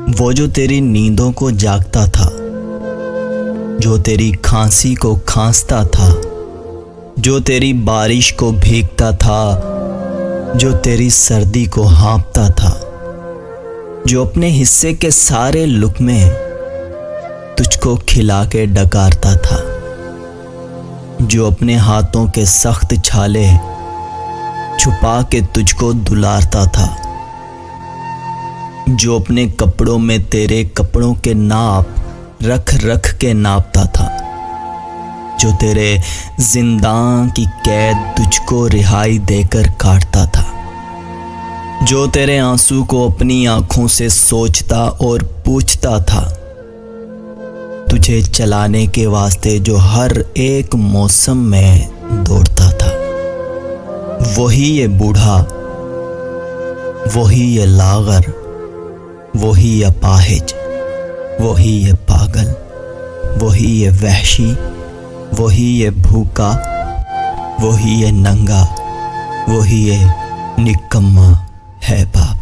वो जो तेरी नींदों को जागता था, जो तेरी खांसी को खांसता था, जो तेरी बारिश को भीगता था, जो तेरी सर्दी को हाँपता था, जो अपने हिस्से के सारे लुक़्मे तुझको खिला के डकारता था, जो अपने हाथों के सख्त छाले छुपा के तुझको दुलारता था, जो अपने कपड़ों में तेरे कपड़ों के नाप रख रख के नापता था, जो तेरे जिंदां की कैद तुझको रिहाई देकर काटता था, जो तेरे आंसू को अपनी आंखों से सोचता और पूछता था, तुझे चलाने के वास्ते जो हर एक मौसम में दौड़ता था। वही ये बूढ़ा, वही ये लागर, वही ये अपाहिज, वही ये पागल, वही ये वहशी, वही ये भूखा, वही ये नंगा, वही ये निकम्मा है बा।